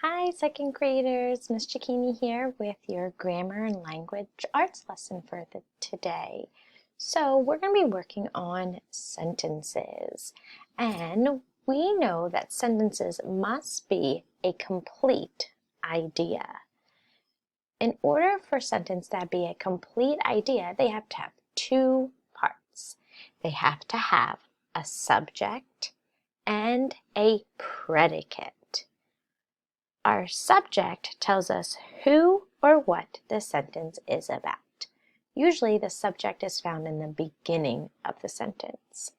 Hi, second graders. Miss Chikini here with your grammar and language arts lesson for today. So we're going to be working on sentences. And we know that sentences must be a complete idea. In order for a sentence to be a complete idea, they have to have two parts. They have to have a subject and a predicate. Our subject tells us who or what the sentence is about. Usually the subject is found in the beginning of the sentence.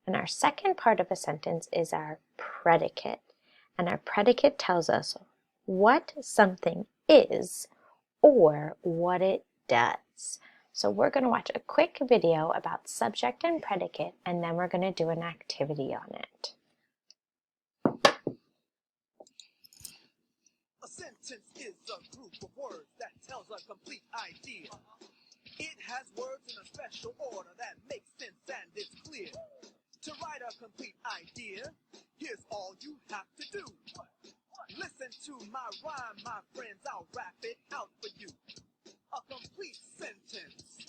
And our second part of a sentence is our predicate. And our predicate tells us what something is or what it does. So we're going to watch a quick video about subject and predicate, and then we're going to do an activity on it. A sentence is a group of words that tells a complete idea. It has words in a special order that makes sense and is clear. To write a complete idea, here's all you have to do. Listen to my rhyme, my friends, I'll rap it out for you. A complete sentence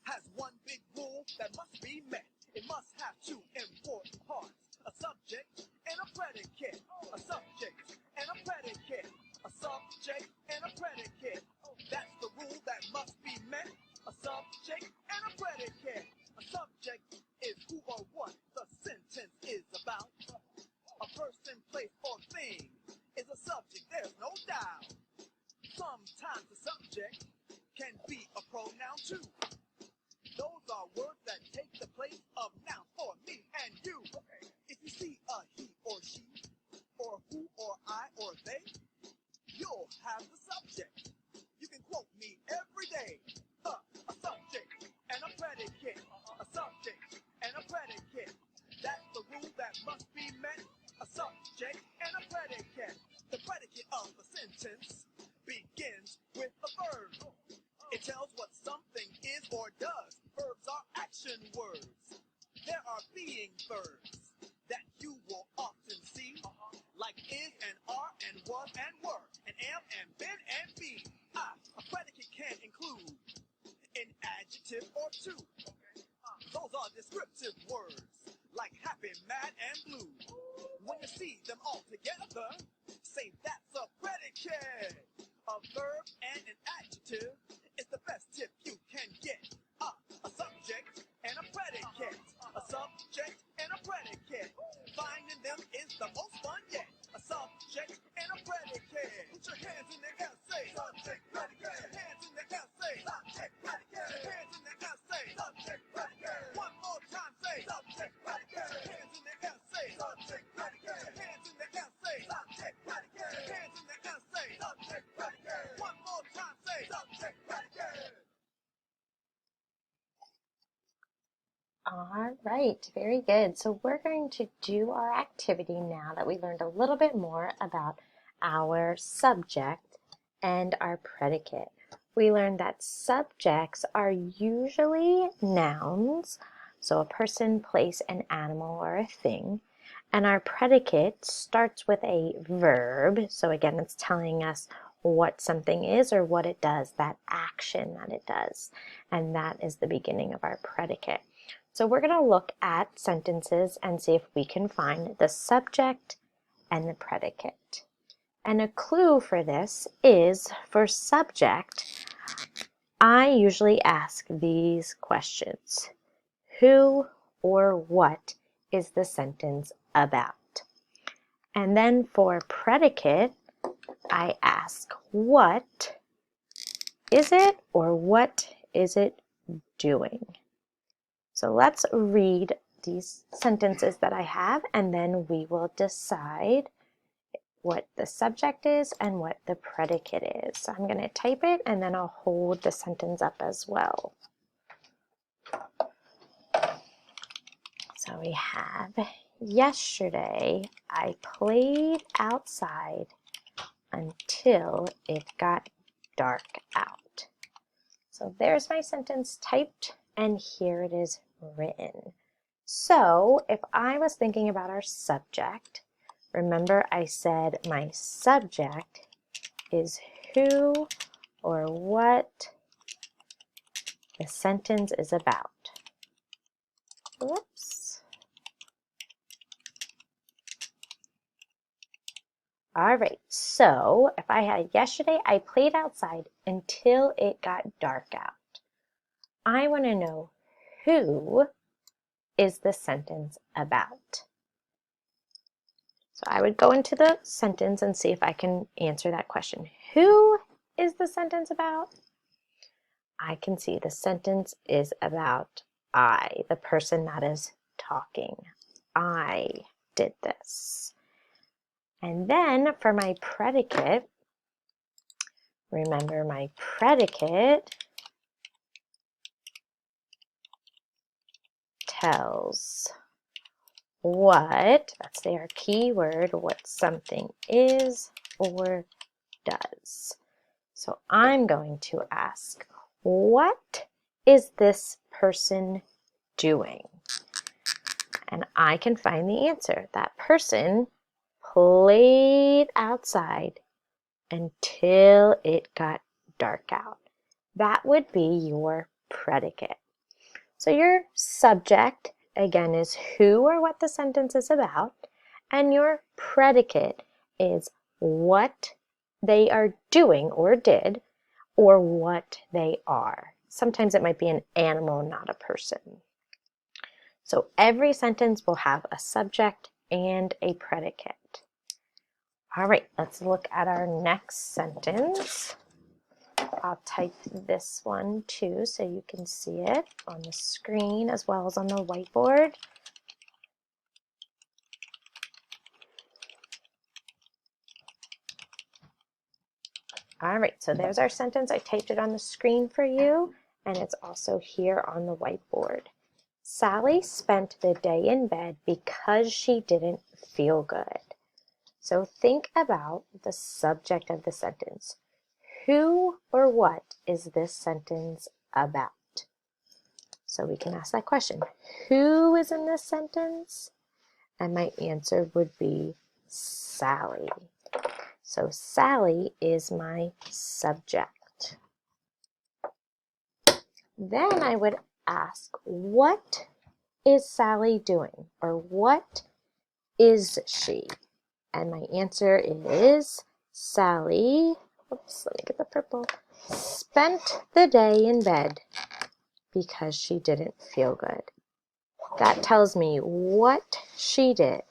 has one big rule that must be met. It must have two important parts, a subject and a predicate. A subject and a predicate. A subject and a predicate. That's the rule that must be met. A subject and a predicate. A subject is who or what the sentence is about. A person, place, or thing is a subject, there's no doubt. Sometimes the subject can be a pronoun too. Those are words that take the place of nouns for me and you. If you see a he or she, or who or I or they, you'll have the subject. You can quote me every day. A subject and a predicate. A subject and a predicate. That's the rule that must be met. A subject and a predicate. The predicate of a sentence begins with a verb. It tells what something is or does. Verbs are action words. There are being verbs that you will often see, like is and are and was and were, and am and been and be. A predicate can include an adjective or two. Those are descriptive words, like happy, mad, and blue. When you see them all together, say that's a predicate. A verb and an adjective is the best tip you can get. A subject and a predicate. A subject and a predicate. Finding them is the most fun yet. A subject and a predicate. Put your hands in the air, say subject, predicate. Hands in the air, say subject, predicate. Hands in the air, say subject, predicate. One more time, say subject, predicate. Hands in the air, say subject, predicate. Hands in the air, say subject, predicate. Hands in the air, say subject, predicate. One more time, say subject, predicate. All right, very good. So we're going to do our activity now that we learned a little bit more about our subject and our predicate. We learned that subjects are usually nouns, so a person, place, an animal, or a thing. And our predicate starts with a verb. So again, it's telling us what something is or what it does, that action that it does. And that is the beginning of our predicate. So we're going to look at sentences and see if we can find the subject and the predicate. And a clue for this is, for subject, I usually ask these questions. Who or what is the sentence about? And then for predicate, I ask what is it or what is it doing? So let's read these sentences that I have, and then we will decide what the subject is and what the predicate is. So I'm going to type it, and then I'll hold the sentence up as well. So we have, yesterday I played outside until it got dark out. So there's my sentence typed, and here it is written. So if I was thinking about our subject, Remember I said my subject is who or what the sentence is about. Whoops. All right, so if I had yesterday, I played outside until it got dark out. I want to know who is the sentence about. So I would go into the sentence and see if I can answer that question. Who is the sentence about? I can see the sentence is about I, the person that is talking. I did this. And then for my predicate, remember my predicate tells what, that's their key word, what something is or does. So I'm going to ask, what is this person doing? And I can find the answer. That person played outside until it got dark out. That would be your predicate. So your subject, again, is who or what the sentence is about, and your predicate is what they are doing or did, or what they are. Sometimes it might be an animal, not a person. So every sentence will have a subject and a predicate. All right, let's look at our next sentence. I'll type this one too so you can see it on the screen as well as on the whiteboard. All right, so there's our sentence. I typed it on the screen for you, and it's also here on the whiteboard. Sally spent the day in bed because she didn't feel good. So think about the subject of the sentence. Who or what is this sentence about? So we can ask that question. Who is in this sentence? And my answer would be Sally. So Sally is my subject. Then I would ask, what is Sally doing? Or what is she? And my answer is Sally, oops, let me get the purple, spent the day in bed because she didn't feel good. That tells me what she did,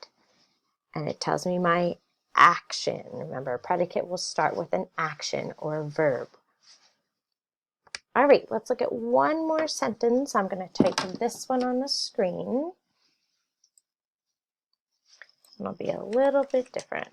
and it tells me my action. Remember, a predicate will start with an action or a verb. All right, let's look at one more sentence. I'm going to type this one on the screen. It'll be a little bit different.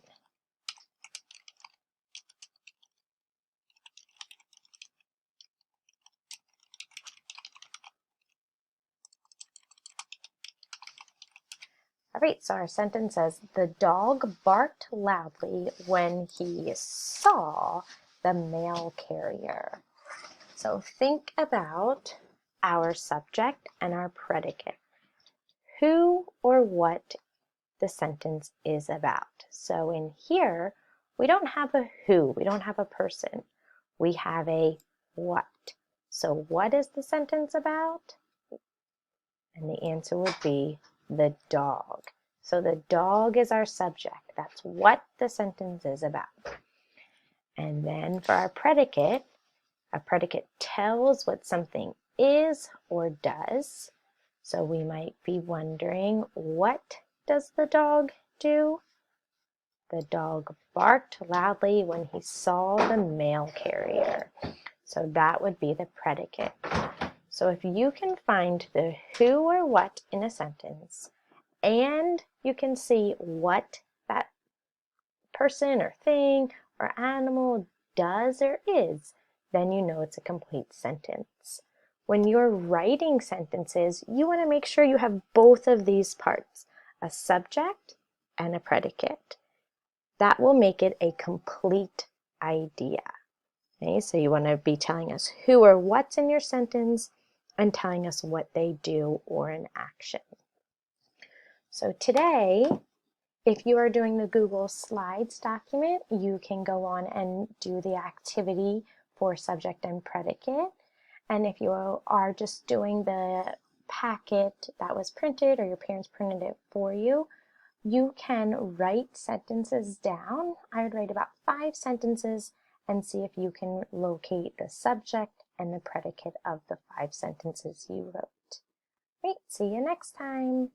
All right, so our sentence says, the dog barked loudly when he saw the mail carrier. So think about our subject and our predicate. Who or what the sentence is about. So in here, we don't have a who, we don't have a person. We have a what. So what is the sentence about? And the answer would be the dog. So the dog is our subject. That's what the sentence is about. And then for our predicate, a predicate tells what something is or does. So we might be wondering, what does the dog do? The dog barked loudly when he saw the mail carrier. So that would be the predicate. So if you can find the who or what in a sentence, and you can see what that person or thing or animal does or is, then you know it's a complete sentence. When you're writing sentences, you want to make sure you have both of these parts, a subject and a predicate. That will make it a complete idea. Okay, so you want to be telling us who or what's in your sentence and telling us what they do or an action. So today, If you are doing the Google Slides document, you can go on and do the activity for subject and predicate. And if you are just doing the packet that was printed or your parents printed it for you, you can write sentences down. I would write about 5 sentences and see if you can locate the subject and the predicate of the 5 sentences you wrote. Great, see you next time.